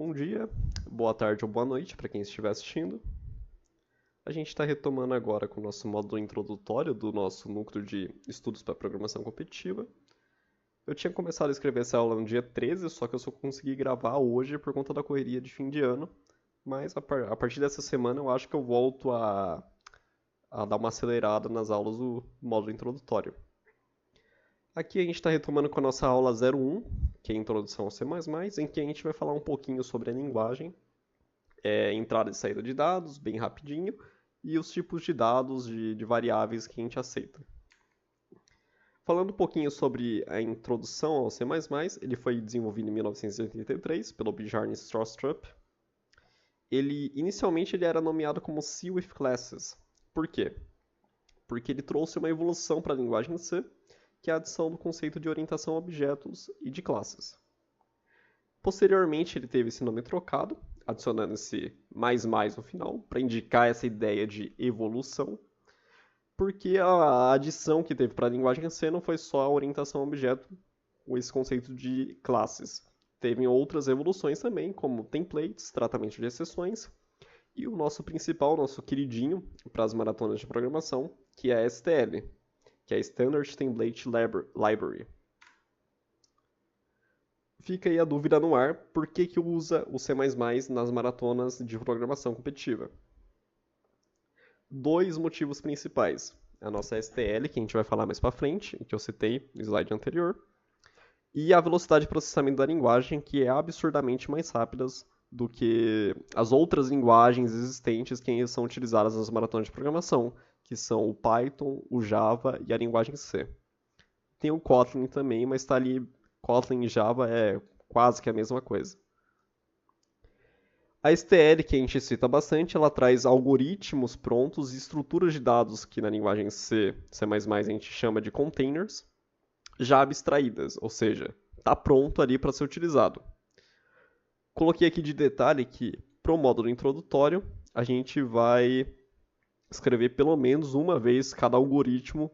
Bom dia, boa tarde ou boa noite para quem estiver assistindo. A gente está retomando agora com o nosso módulo introdutório do nosso núcleo de estudos para programação competitiva. Eu tinha começado a escrever essa aula no dia 13, só que eu só consegui gravar hoje por conta da correria de fim de ano. Mas a partir dessa semana eu acho que eu volto a dar uma acelerada nas aulas do módulo introdutório. Aqui a gente está retomando com a nossa aula 01, que é a introdução ao C++, em que a gente vai falar um pouquinho sobre a linguagem, entrada e saída de dados, bem rapidinho, e os tipos de dados de variáveis que a gente aceita. Falando um pouquinho sobre a introdução ao C++, ele foi desenvolvido em 1983 pelo Bjarne Stroustrup. Inicialmente ele era nomeado como C with Classes. Por quê? Porque ele trouxe uma evolução para a linguagem C, que é a adição do conceito de orientação a objetos e de classes. Posteriormente, ele teve esse nome trocado, adicionando esse mais no final, para indicar essa ideia de evolução, porque a adição que teve para a linguagem C não foi só a orientação a objeto, ou esse conceito de classes. Teve outras evoluções também, como templates, tratamento de exceções, e o nosso principal, nosso queridinho para as maratonas de programação, que é a STL, que é a Standard Template Library. Fica aí a dúvida no ar, por que usa o C++ nas maratonas de programação competitiva? Dois motivos principais. A nossa STL, que a gente vai falar mais para frente, que eu citei no slide anterior, e a velocidade de processamento da linguagem, que é absurdamente mais rápida do que as outras linguagens existentes que são utilizadas nas maratonas de programação, que são o Python, o Java e a linguagem C. Tem o Kotlin também, mas está ali. Kotlin e Java é quase que a mesma coisa. A STL, que a gente cita bastante, ela traz algoritmos prontos e estruturas de dados que na linguagem C, C++ a gente chama de containers, já abstraídas, ou seja, está pronto ali para ser utilizado. Coloquei aqui de detalhe que, para o módulo introdutório, a gente vai escrever pelo menos uma vez cada algoritmo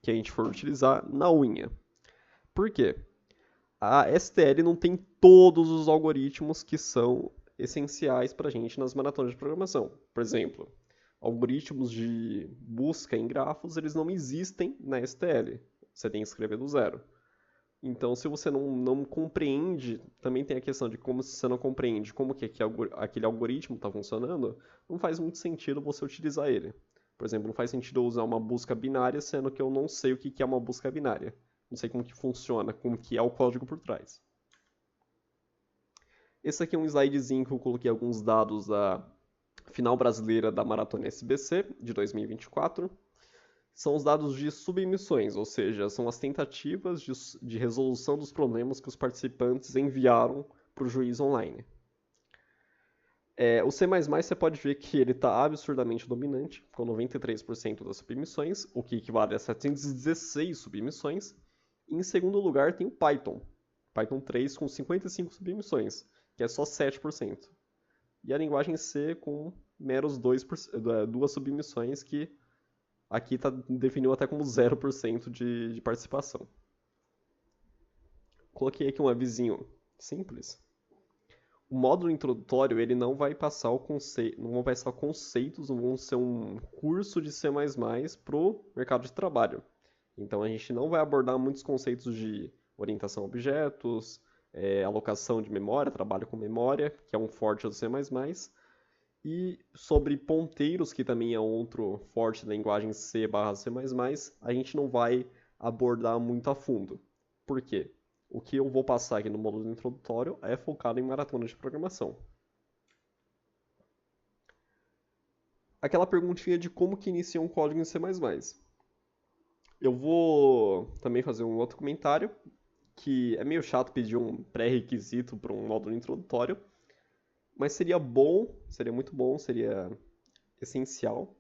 que a gente for utilizar na unha. Por quê? A STL não tem todos os algoritmos que são essenciais para a gente nas maratonas de programação. Por exemplo, algoritmos de busca em grafos, eles não existem na STL. Você tem que escrever do zero. Então, se você não compreende, também tem a questão de como se você não compreende como que aquele algoritmo está funcionando, não faz muito sentido você utilizar ele. Por exemplo, não faz sentido eu usar uma busca binária, sendo que eu não sei o que é uma busca binária. Não sei como que funciona, como que é o código por trás. Esse aqui é um slidezinho que eu coloquei alguns dados da final brasileira da Maratona SBC de 2024. São os dados de submissões, ou seja, são as tentativas de resolução dos problemas que os participantes enviaram para o juiz online. O C++ você pode ver que ele está absurdamente dominante, com 93% das submissões, o que equivale a 716 submissões. E em segundo lugar tem o Python. Python 3 com 55 submissões, que é só 7%. E a linguagem C com meros 2 submissões, que aqui definiu até como 0% de participação. Coloquei aqui um avisinho simples. O módulo introdutório ele não vai passar não vão passar conceitos, não vão ser um curso de C++ para o mercado de trabalho. Então a gente não vai abordar muitos conceitos de orientação a objetos, alocação de memória, trabalho com memória, que é um forte do C++, e sobre ponteiros, que também é outro forte da linguagem C/C++, a gente não vai abordar muito a fundo. Por quê? O que eu vou passar aqui no módulo introdutório é focado em maratonas de programação. Aquela perguntinha de como que inicia um código em C++. Eu vou também fazer um outro comentário, que é meio chato pedir um pré-requisito para um módulo introdutório, mas seria muito bom, seria essencial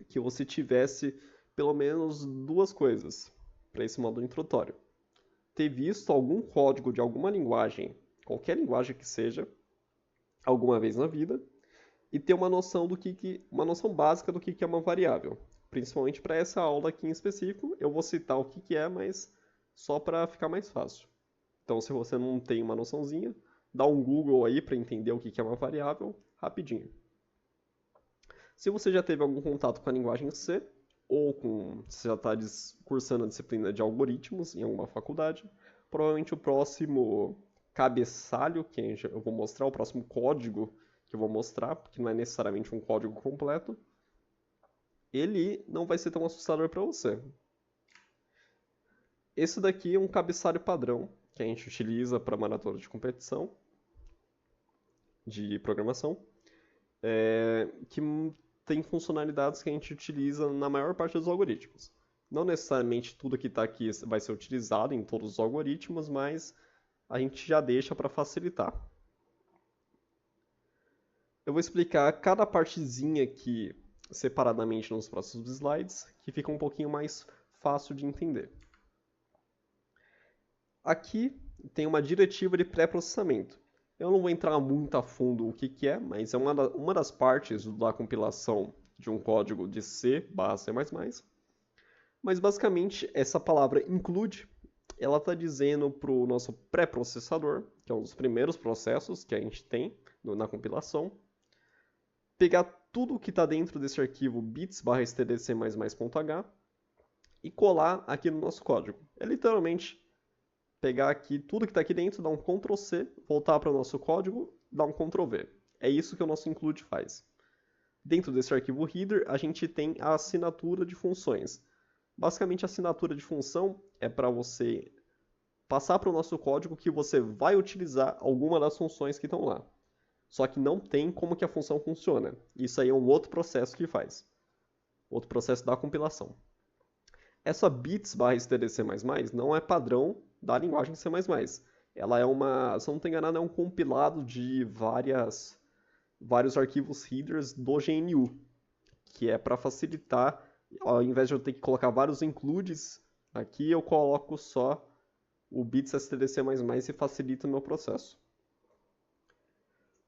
que você tivesse pelo menos duas coisas para esse módulo introdutório. Ter visto algum código de alguma linguagem, qualquer linguagem que seja, alguma vez na vida, e ter uma noção uma noção básica do que é uma variável. Principalmente para essa aula aqui em específico, eu vou citar o que é, mas só para ficar mais fácil. Então, se você não tem uma noçãozinha, dá um Google aí para entender o que é uma variável, rapidinho. Se você já teve algum contato com a linguagem C, ou se já está cursando a disciplina de algoritmos em alguma faculdade, provavelmente o próximo cabeçalho que eu vou mostrar, o próximo código que eu vou mostrar, porque não é necessariamente um código completo, ele não vai ser tão assustador para você. Esse daqui é um cabeçalho padrão que a gente utiliza para maratona de competição de programação, que tem funcionalidades que a gente utiliza na maior parte dos algoritmos. Não necessariamente tudo que está aqui vai ser utilizado em todos os algoritmos, mas a gente já deixa para facilitar. Eu vou explicar cada partezinha aqui separadamente nos próximos slides, que fica um pouquinho mais fácil de entender. Aqui tem uma diretiva de pré-processamento. Eu não vou entrar muito a fundo o que é, mas é uma das partes da compilação de um código de C/C++. Mas basicamente essa palavra include, ela está dizendo para o nosso pré-processador, que é um dos primeiros processos que a gente tem na compilação, pegar tudo o que está dentro desse arquivo bits/stdc++.h e colar aqui no nosso código. É literalmente pegar aqui tudo que está aqui dentro, dar um Ctrl C, voltar para o nosso código, dar um Ctrl V. É isso que o nosso include faz. Dentro desse arquivo header, a gente tem a assinatura de funções. Basicamente, a assinatura de função é para você passar para o nosso código que você vai utilizar alguma das funções que estão lá. Só que não tem como que a função funciona. Isso aí é um outro processo que faz. Outro processo da compilação. Essa bits/stdc++ não é padrão da linguagem C++. Ela é se eu não estou enganado, é um compilado de vários arquivos headers do GNU, que é para facilitar, ao invés de eu ter que colocar vários includes, aqui eu coloco só o bits/stdc++ e facilita o meu processo.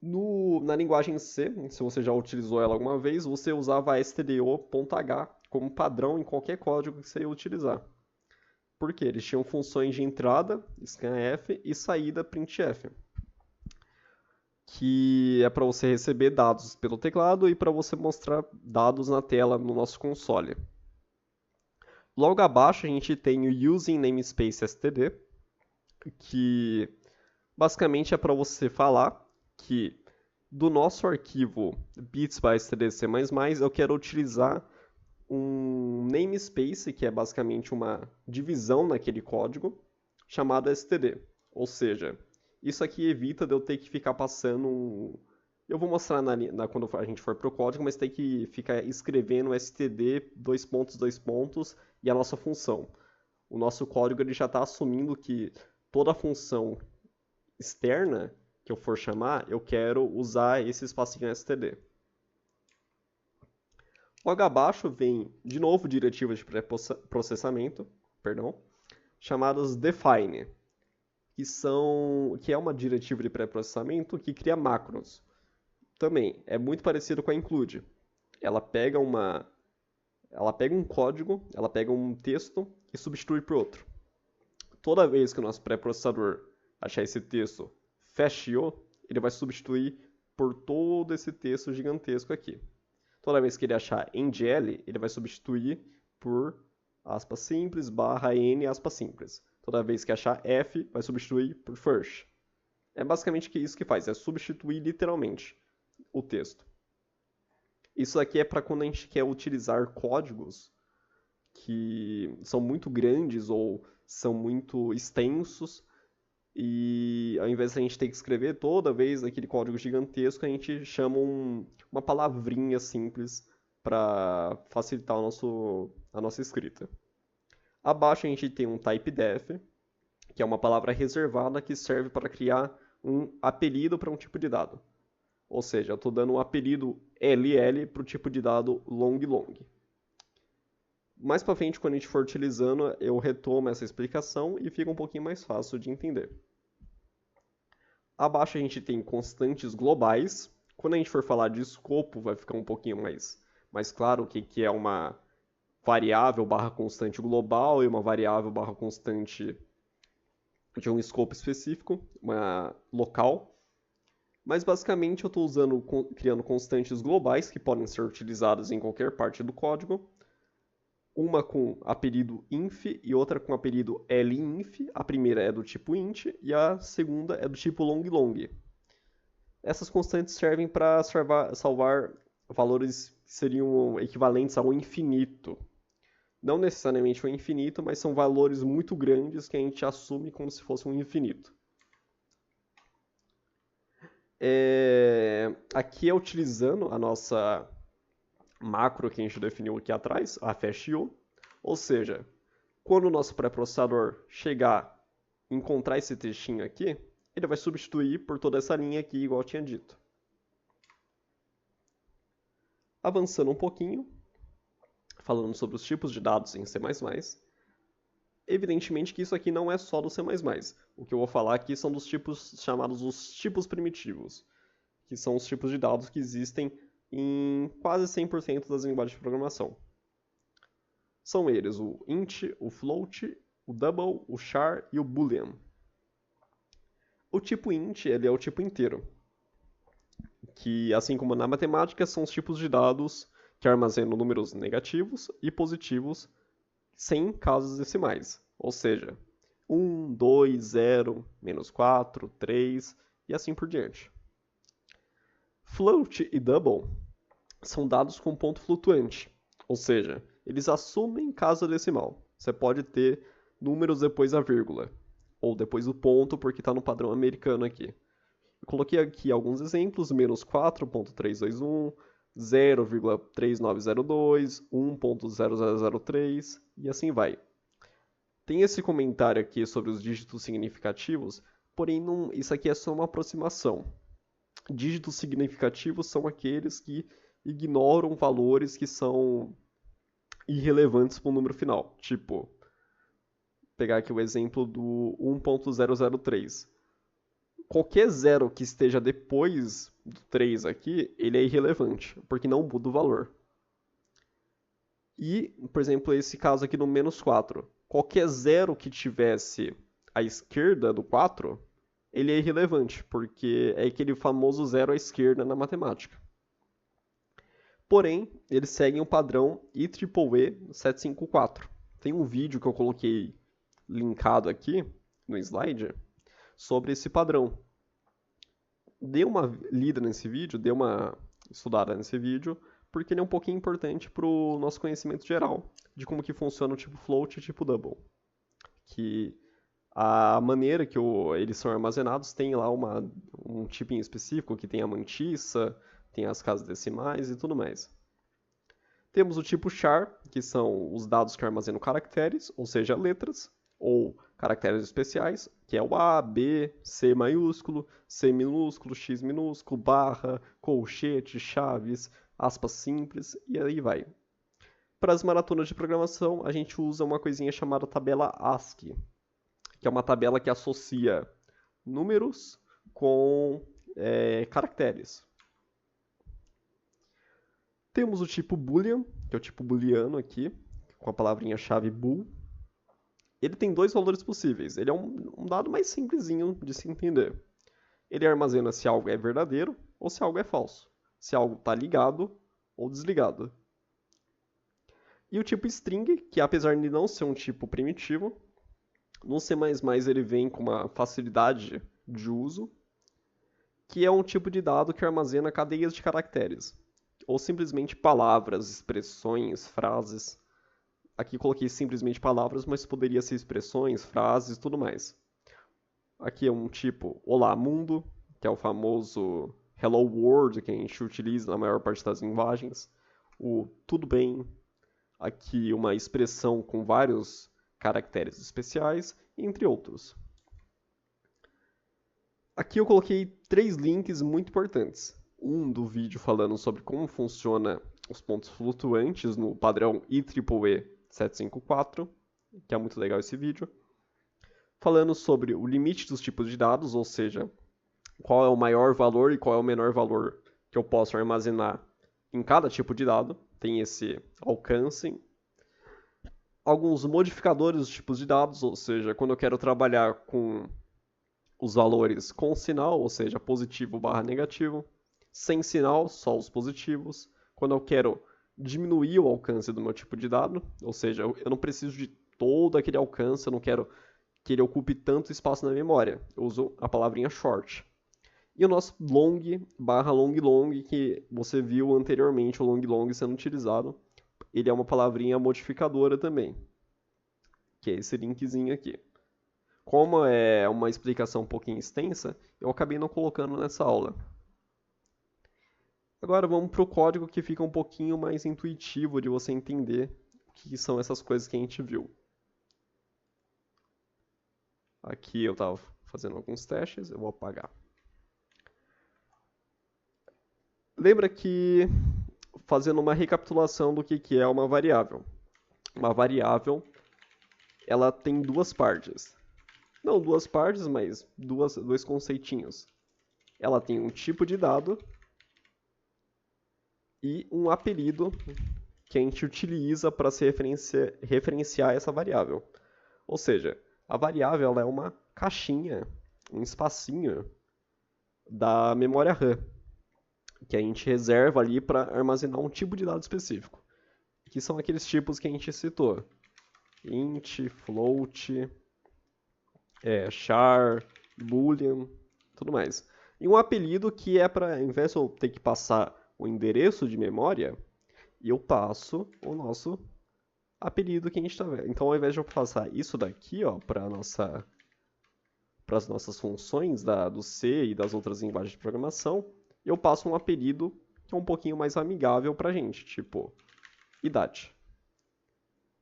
Na linguagem C, se você já utilizou ela alguma vez, você usava stdio.h como padrão em qualquer código que você ia utilizar. Por quê? Eles tinham funções de entrada, scanf, e saída, printf, que é para você receber dados pelo teclado e para você mostrar dados na tela no nosso console. Logo abaixo a gente tem o using namespace std, que basicamente é para você falar que do nosso arquivo bits/stdc++, eu quero utilizar um namespace, que é basicamente uma divisão naquele código, chamado std. Ou seja, isso aqui evita de eu ter que ficar passando Eu vou mostrar quando a gente for para o código, mas tem que ficar escrevendo std, dois pontos, e a nossa função. O nosso código ele já está assumindo que toda função externa que eu for chamar, eu quero usar esse espacinho std. Logo abaixo vem, de novo, diretivas de pré-processamento, chamadas define, que é uma diretiva de pré-processamento que cria macros. Também, é muito parecido com a include. Ela pega um código, ela pega um texto e substitui por outro. Toda vez que o nosso pré-processador achar esse texto fashio, ele vai substituir por todo esse texto gigantesco aqui. Toda vez que ele achar endl, ele vai substituir por aspas simples /n aspas simples. Toda vez que achar f, vai substituir por first. É basicamente isso que faz, é substituir literalmente o texto. Isso aqui é para quando a gente quer utilizar códigos que são muito grandes ou são muito extensos e ao invés de a gente ter que escrever toda vez aquele código gigantesco, a gente chama uma palavrinha simples para facilitar a nossa escrita. Abaixo a gente tem um typedef, que é uma palavra reservada que serve para criar um apelido para um tipo de dado. Ou seja, eu estou dando um apelido LL para o tipo de dado long. Mais para frente, quando a gente for utilizando, eu retomo essa explicação e fica um pouquinho mais fácil de entender. Abaixo a gente tem constantes globais. Quando a gente for falar de escopo, vai ficar um pouquinho mais claro o que é uma variável / constante global e uma variável / constante de um escopo específico, uma local. Mas basicamente eu estou criando constantes globais que podem ser utilizadas em qualquer parte do código. Uma com apelido inf e outra com apelido linf. A primeira é do tipo int e a segunda é do tipo long. Essas constantes servem para salvar valores que seriam equivalentes ao infinito. Não necessariamente ao infinito, mas são valores muito grandes que a gente assume como se fosse um infinito. Aqui é utilizando a nossa macro que a gente definiu aqui atrás, a fastU. Ou seja, quando o nosso pré-processador chegar e encontrar esse textinho aqui, ele vai substituir por toda essa linha aqui, igual eu tinha dito. Avançando um pouquinho, falando sobre os tipos de dados em C++, evidentemente que isso aqui não é só do C++. O que eu vou falar aqui são dos tipos chamados os tipos primitivos, que são os tipos de dados que existem em quase 100% das linguagens de programação. São eles o int, o float, o double, o char e o boolean. O tipo int ele é o tipo inteiro, que assim como na matemática são os tipos de dados que armazenam números negativos e positivos sem casas decimais, ou seja, 1, 2, 0, -4, 3 e assim por diante. Float e double são dados com ponto flutuante, ou seja, eles assumem casa decimal. Você pode ter números depois da vírgula, ou depois do ponto, porque está no padrão americano aqui. Eu coloquei aqui alguns exemplos, -4.321, 0,3902, 1.0003 e assim vai. Tem esse comentário aqui sobre os dígitos significativos, porém isso aqui é só uma aproximação. Dígitos significativos são aqueles que ignoram valores que são irrelevantes para o número final. Tipo, pegar aqui o exemplo do 1.003. Qualquer zero que esteja depois do 3 aqui, ele é irrelevante, porque não muda o valor. E, por exemplo, esse caso aqui no -4. Qualquer zero que tivesse à esquerda do 4, ele é irrelevante, porque é aquele famoso zero à esquerda na matemática. Porém, eles seguem o padrão IEEE 754. Tem um vídeo que eu coloquei linkado aqui no slide sobre esse padrão. Dê uma lida nesse vídeo, dê uma estudada nesse vídeo, porque ele é um pouquinho importante para o nosso conhecimento geral de como que funciona o tipo float e o tipo double. Que a maneira que eles são armazenados tem lá um tipo em específico que tem a mantissa, tem as casas decimais e tudo mais. Temos o tipo char, que são os dados que armazenam caracteres, ou seja, letras, ou caracteres especiais, que é o A, B, C maiúsculo, C minúsculo, X minúsculo, barra, colchete, chaves, aspas simples, e aí vai. Para as maratonas de programação, a gente usa uma coisinha chamada tabela ASCII, que é uma tabela que associa números com caracteres. Temos o tipo boolean, que é o tipo booleano aqui, com a palavrinha-chave bool. Ele tem dois valores possíveis. Ele é um dado mais simplesinho de se entender. Ele armazena se algo é verdadeiro ou se algo é falso. Se algo está ligado ou desligado. E o tipo string, que apesar de não ser um tipo primitivo, no C++ ele vem com uma facilidade de uso, que é um tipo de dado que armazena cadeias de caracteres, ou simplesmente palavras, expressões, frases. Aqui coloquei simplesmente palavras, mas poderia ser expressões, frases, tudo mais. Aqui é um tipo Olá Mundo, que é o famoso Hello World que a gente utiliza na maior parte das linguagens. O Tudo Bem, aqui uma expressão com vários caracteres especiais, entre outros. Aqui eu coloquei 3 links muito importantes. Um do vídeo falando sobre como funciona os pontos flutuantes no padrão IEEE 754, que é muito legal esse vídeo. Falando sobre o limite dos tipos de dados, ou seja, qual é o maior valor e qual é o menor valor que eu posso armazenar em cada tipo de dado. Tem esse alcance. Alguns modificadores dos tipos de dados, ou seja, quando eu quero trabalhar com os valores com sinal, ou seja, positivo barra negativo. Sem sinal, só os positivos. Quando eu quero diminuir o alcance do meu tipo de dado, ou seja, eu não preciso de todo aquele alcance, eu não quero que ele ocupe tanto espaço na memória. Eu uso a palavrinha short. E o nosso long barra long long, que você viu anteriormente o long long sendo utilizado, ele é uma palavrinha modificadora também, que é esse linkzinho aqui. Como é uma explicação um pouquinho extensa, eu acabei não colocando nessa aula. Agora vamos para o código que fica um pouquinho mais intuitivo de você entender o que são essas coisas que a gente viu. Aqui eu estava fazendo alguns testes, eu vou apagar. Lembra que, fazendo uma recapitulação do que é uma variável. Uma variável, ela tem duas partes. Não duas partes, mas dois conceitinhos. Ela tem um tipo de dado e um apelido que a gente utiliza para se referenciar essa variável. Ou seja, a variável ela é uma caixinha, um espacinho da memória RAM, que a gente reserva ali para armazenar um tipo de dado específico, que são aqueles tipos que a gente citou. Int, float, char, boolean, tudo mais. E um apelido que é para, ao invés de eu ter que passar o endereço de memória, eu passo o nosso apelido que a gente está vendo. Então, ao invés de eu passar isso daqui para as nossas funções do C e das outras linguagens de programação, eu passo um apelido que é um pouquinho mais amigável para a gente, tipo idade.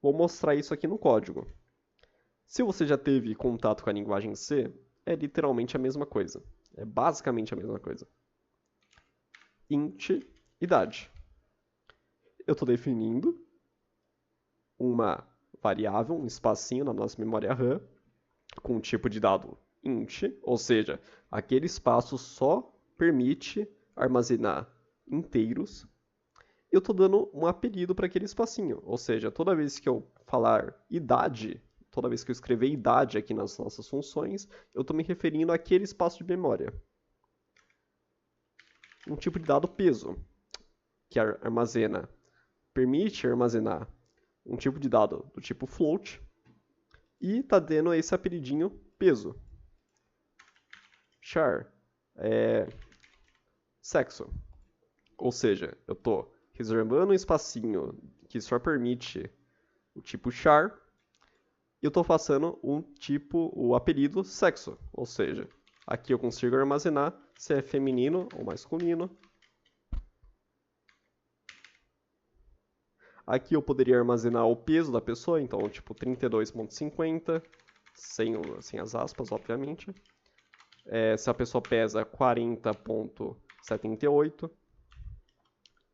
Vou mostrar isso aqui no código. Se você já teve contato com a linguagem C, é literalmente a mesma coisa. É basicamente a mesma coisa. Int idade. Eu estou definindo uma variável, um espacinho na nossa memória RAM, com o tipo de dado int, ou seja, aquele espaço só permite armazenar inteiros. Eu estou dando um apelido para aquele espacinho, ou seja, toda vez que eu falar idade, toda vez que eu escrever idade aqui nas nossas funções, eu estou me referindo àquele espaço de memória. Um tipo de dado peso, que permite armazenar um tipo de dado do tipo float, e está dando esse apelidinho peso. Char sexo. Ou seja, eu estou reservando um espacinho que só permite o tipo char, e eu estou passando o apelido sexo. Ou seja, aqui eu consigo armazenar se é feminino ou masculino. Aqui eu poderia armazenar o peso da pessoa, então tipo 32,50, sem as aspas, obviamente. Se a pessoa pesa 40,78.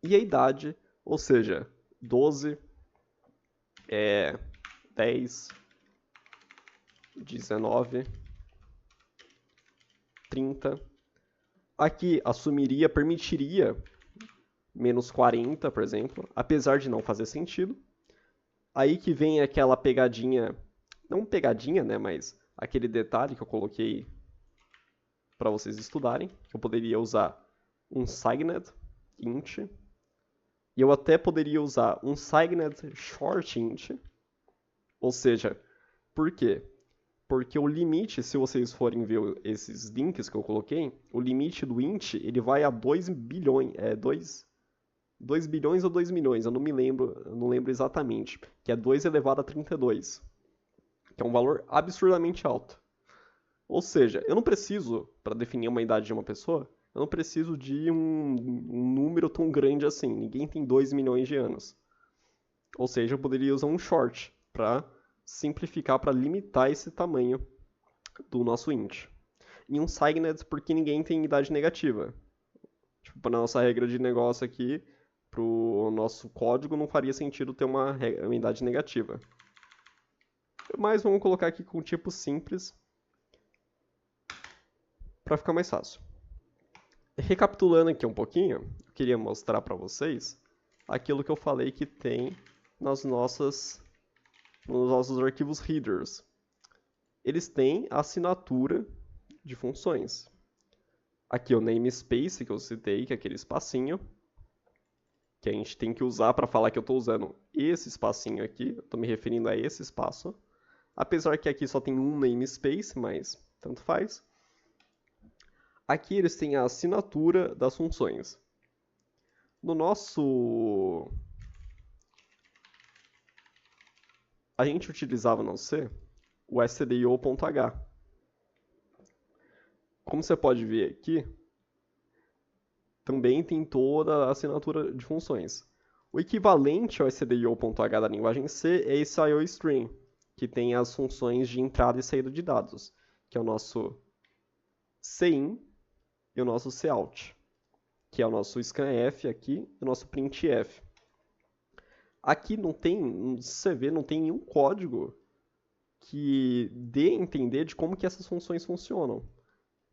E a idade, ou seja, 12, 10, 19, 30. Aqui permitiria menos 40, por exemplo, apesar de não fazer sentido. Aí que vem aquela pegadinha, não pegadinha, né, mas aquele detalhe que eu coloquei para vocês estudarem, que eu poderia usar um signed int, e eu até poderia usar um signed short int, ou seja, por quê? Porque o limite, se vocês forem ver esses links que eu coloquei, o limite do int, ele vai a 2 bilhões, 2 bilhões ou 2 milhões, eu não lembro exatamente, que é 2 elevado a 32, que é um valor absurdamente alto. Ou seja, eu não preciso, para definir uma idade de uma pessoa, eu não preciso de um número tão grande assim. Ninguém tem 2 milhões de anos. Ou seja, eu poderia usar um short para simplificar, para limitar esse tamanho do nosso int. E um signed porque ninguém tem idade negativa. Tipo, para nossa regra de negócio aqui, para o nosso código, não faria sentido ter uma idade negativa. Mas vamos colocar aqui com tipo simples, para ficar mais fácil. Recapitulando aqui um pouquinho, eu queria mostrar para vocês aquilo que eu falei que tem nos nossos arquivos headers. Eles têm a assinatura de funções. Aqui o namespace que eu citei, que é aquele espacinho, que a gente tem que usar para falar que eu estou usando esse espacinho aqui, eu estou me referindo a esse espaço. Apesar que aqui só tem um namespace, mas tanto faz. Aqui eles têm a assinatura das funções. No nosso... A gente utilizava no C o stdio.h. Como você pode ver aqui, também tem toda a assinatura de funções. O equivalente ao stdio.h da linguagem C é esse IOStream, que tem as funções de entrada e saída de dados, que é o nosso cin e o nosso cout, que é o nosso scanf aqui e o nosso printf. Aqui não tem, se você vê, não tem nenhum código que dê a entender de como que essas funções funcionam.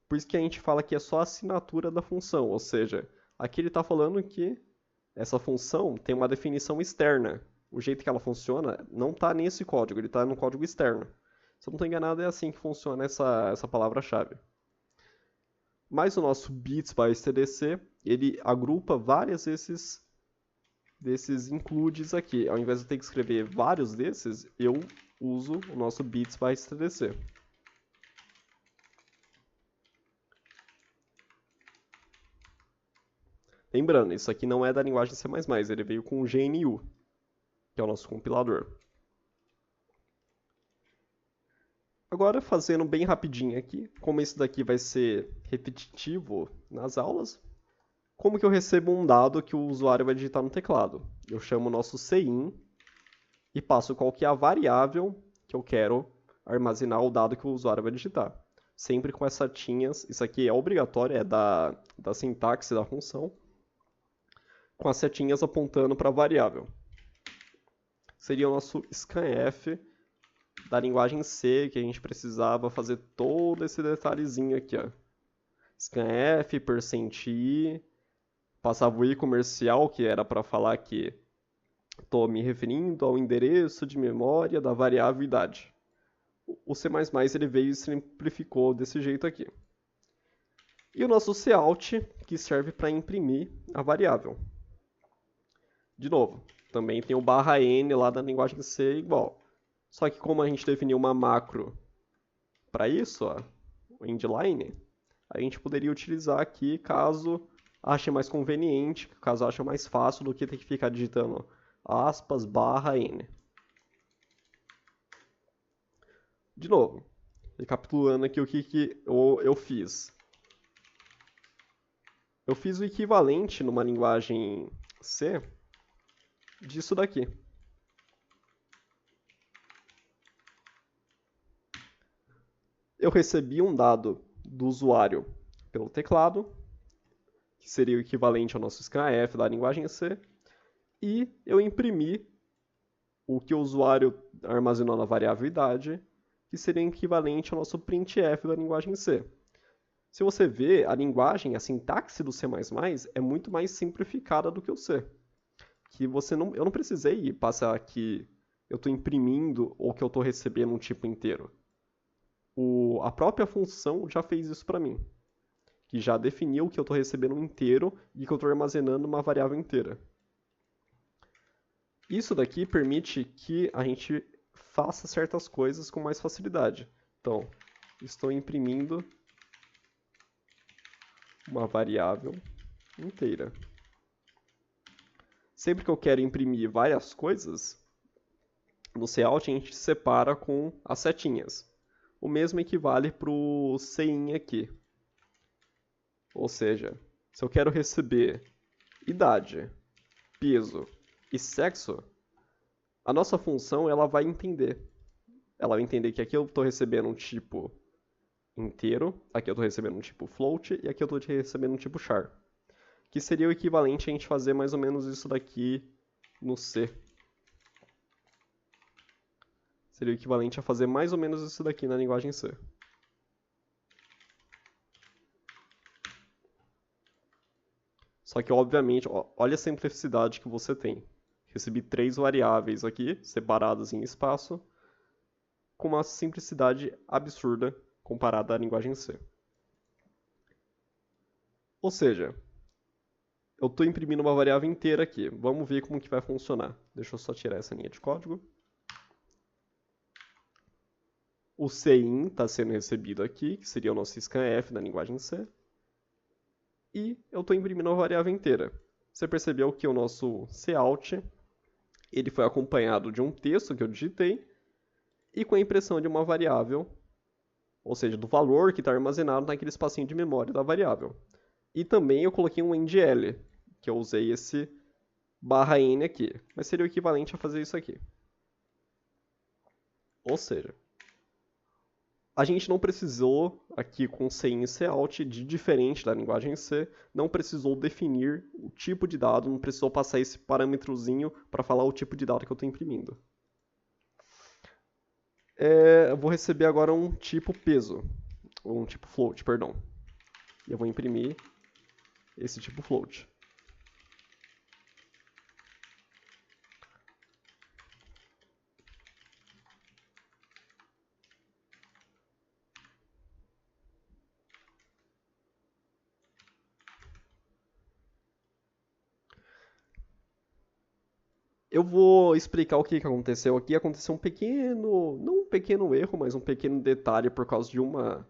Por isso que a gente fala que é só a assinatura da função, ou seja, aqui ele está falando que essa função tem uma definição externa. O jeito que ela funciona não está nesse código, ele está no código externo. Se eu não estou enganado, é assim que funciona essa palavra-chave. Mas o nosso bits by stdc, ele agrupa vários desses includes aqui. Ao invés de eu ter que escrever vários desses, eu uso o nosso bits by stdc. Lembrando, isso aqui não é da linguagem C++, ele veio com o GNU, que é o nosso compilador. Agora, fazendo bem rapidinho aqui, como isso daqui vai ser repetitivo nas aulas, como que eu recebo um dado que o usuário vai digitar no teclado? Eu chamo o nosso cin e passo qual que é a variável que eu quero armazenar o dado que o usuário vai digitar. Sempre com as setinhas, isso aqui é obrigatório, é da sintaxe da função, com as setinhas apontando para a variável. Seria o nosso scanf da linguagem C, que a gente precisava fazer todo esse detalhezinho aqui, ó. Scanf, %i, passava o i comercial, que era para falar que estou me referindo ao endereço de memória da variável idade. O C++ ele veio e simplificou desse jeito aqui. E o nosso cout, que serve para imprimir a variável. De novo, também tem o /n lá da linguagem C igual. Só que como a gente definiu uma macro para isso, ó, o endline, a gente poderia utilizar aqui caso ache mais conveniente, caso ache mais fácil do que ter que ficar digitando aspas, /n. De novo, recapitulando aqui o que eu fiz. Eu fiz o equivalente numa linguagem C disso daqui. Eu recebi um dado do usuário pelo teclado, que seria o equivalente ao nosso scanf da linguagem C, e eu imprimi o que o usuário armazenou na variável idade, que seria equivalente ao nosso printf da linguagem C. Se você vê, a linguagem, a sintaxe do C++ é muito mais simplificada do que o C. Que eu não precisei passar que eu estou imprimindo ou que eu estou recebendo um tipo inteiro. A própria função já fez isso para mim, que já definiu que eu estou recebendo um inteiro e que eu estou armazenando uma variável inteira. Isso daqui permite que a gente faça certas coisas com mais facilidade. Então, estou imprimindo uma variável inteira. Sempre que eu quero imprimir várias coisas, no cout a gente separa com as setinhas. O mesmo equivale para o cin aqui. Ou seja, se eu quero receber idade, peso e sexo, a nossa função ela vai entender. Ela vai entender que aqui eu estou recebendo um tipo inteiro, aqui eu estou recebendo um tipo float e aqui eu estou recebendo um tipo char. Que seria o equivalente a gente fazer mais ou menos isso daqui no C. Seria o equivalente a fazer mais ou menos isso daqui na linguagem C. Só que, obviamente, olha a simplicidade que você tem. Recebi 3 variáveis aqui, separadas em espaço, com uma simplicidade absurda comparada à linguagem C. Ou seja, eu estou imprimindo uma variável inteira aqui. Vamos ver como que vai funcionar. Deixa eu só tirar essa linha de código. O CIN está sendo recebido aqui, que seria o nosso scanf da linguagem C. E eu estou imprimindo uma variável inteira. Você percebeu que o nosso cout ele foi acompanhado de um texto que eu digitei e com a impressão de uma variável, ou seja, do valor que está armazenado naquele espacinho de memória da variável. E também eu coloquei um endl, que eu usei esse /n aqui, mas seria o equivalente a fazer isso aqui. Ou seja, a gente não precisou, aqui com CIN e cout, de diferente da linguagem C, não precisou definir o tipo de dado, não precisou passar esse parâmetrozinho para falar o tipo de dado que eu estou imprimindo. Eu vou receber agora um tipo peso, ou um tipo float, perdão. E eu vou imprimir esse tipo float. Eu vou explicar o que aconteceu aqui. Aconteceu um pequeno, não um pequeno erro, mas um pequeno detalhe por causa de uma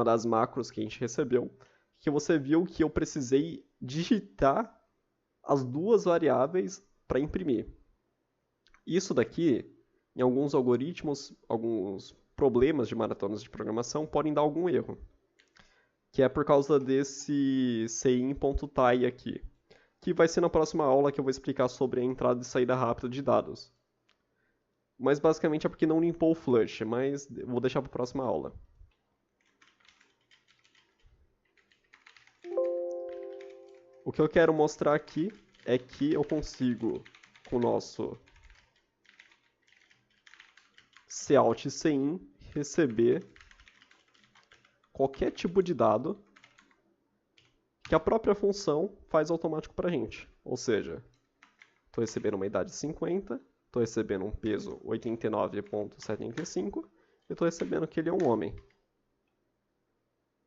das macros que a gente recebeu, que você viu que eu precisei digitar as duas variáveis para imprimir. Isso daqui, em alguns algoritmos, alguns problemas de maratonas de programação, podem dar algum erro, que é por causa desse cin.tai aqui, que vai ser na próxima aula que eu vou explicar sobre a entrada e saída rápida de dados. Mas basicamente é porque não limpou o flush, mas vou deixar para a próxima aula. O que eu quero mostrar aqui é que eu consigo, com o nosso cout e cin, receber qualquer tipo de dado que a própria função faz automático para a gente. Ou seja, estou recebendo uma idade 50, estou recebendo um peso 89,75 e estou recebendo que ele é um homem.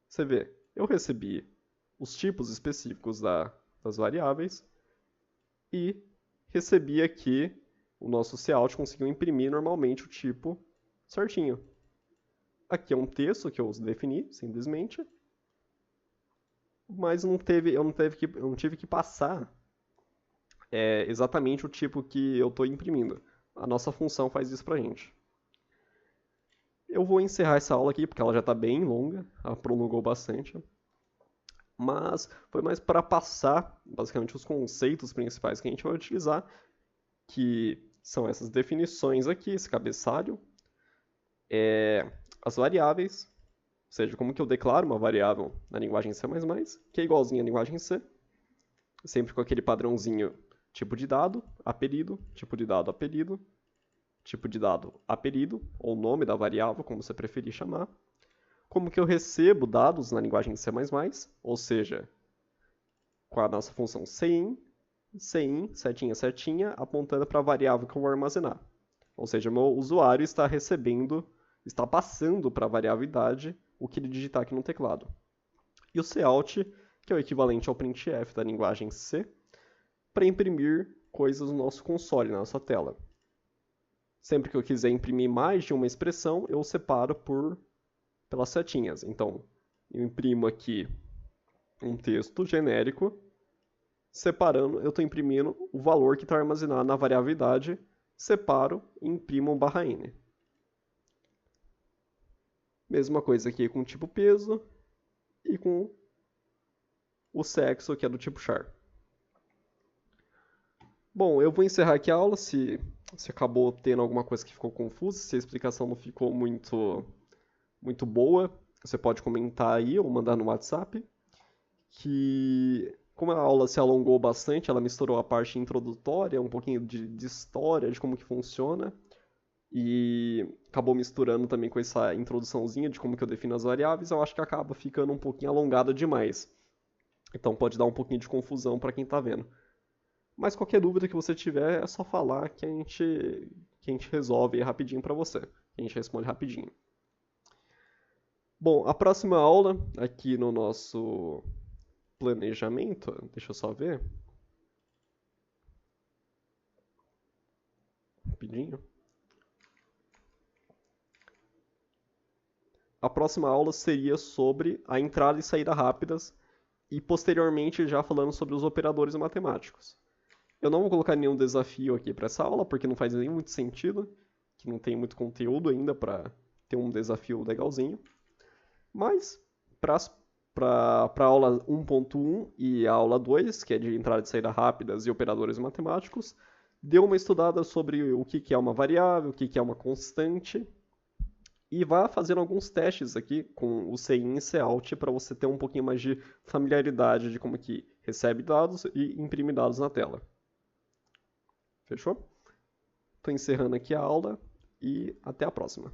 Você vê, eu recebi os tipos específicos das variáveis e recebi aqui o nosso cout conseguiu imprimir normalmente o tipo certinho. Aqui é um texto que eu defini, simplesmente, mas eu não tive que passar exatamente o tipo que eu estou imprimindo. A nossa função faz isso pra gente. Eu vou encerrar essa aula aqui, porque ela já está bem longa, ela prolongou bastante. Mas foi mais para passar, basicamente, os conceitos principais que a gente vai utilizar, que são essas definições aqui, esse cabeçalho, as variáveis, ou seja, como que eu declaro uma variável na linguagem C++, que é igualzinha à linguagem C, sempre com aquele padrãozinho tipo de dado, apelido, tipo de dado, apelido, tipo de dado, apelido, ou nome da variável, como você preferir chamar. Como que eu recebo dados na linguagem C++, ou seja, com a nossa função cin, setinha, setinha, apontando para a variável que eu vou armazenar. Ou seja, meu usuário está recebendo, está passando para a variável idade o que ele digitar aqui no teclado. E o cout, que é o equivalente ao printf da linguagem C, para imprimir coisas no nosso console, na nossa tela. Sempre que eu quiser imprimir mais de uma expressão, eu separo pelas setinhas. Então, eu imprimo aqui um texto genérico, separando, eu estou imprimindo o valor que está armazenado na variável idade, separo e imprimo um /n. Mesma coisa aqui com o tipo peso e com o sexo, que é do tipo char. Bom, eu vou encerrar aqui a aula. Se acabou tendo alguma coisa que ficou confusa, se a explicação não ficou muito boa, você pode comentar aí ou mandar no WhatsApp. Que, como a aula se alongou bastante, ela misturou a parte introdutória, um pouquinho de história, de como que funciona, e acabou misturando também com essa introduçãozinha de como que eu defino as variáveis, eu acho que acaba ficando um pouquinho alongada demais. Então pode dar um pouquinho de confusão para quem está vendo. Mas qualquer dúvida que você tiver, é só falar que a gente resolve rapidinho para você. A gente responde rapidinho. Bom, a próxima aula, aqui no nosso planejamento. Deixa eu só ver. Rapidinho. A próxima aula seria sobre a entrada e saída rápidas e posteriormente já falando sobre os operadores matemáticos. Eu não vou colocar nenhum desafio aqui para essa aula porque não faz nem muito sentido, que não tem muito conteúdo ainda para ter um desafio legalzinho. Mas para a aula 1.1 e a aula 2, que é de entrada e saída rápidas e operadores matemáticos, dê uma estudada sobre o que é uma variável, o que é uma constante, e vá fazendo alguns testes aqui com o CIN e Cout para você ter um pouquinho mais de familiaridade de como que recebe dados e imprime dados na tela. Fechou? Estou encerrando aqui a aula e até a próxima.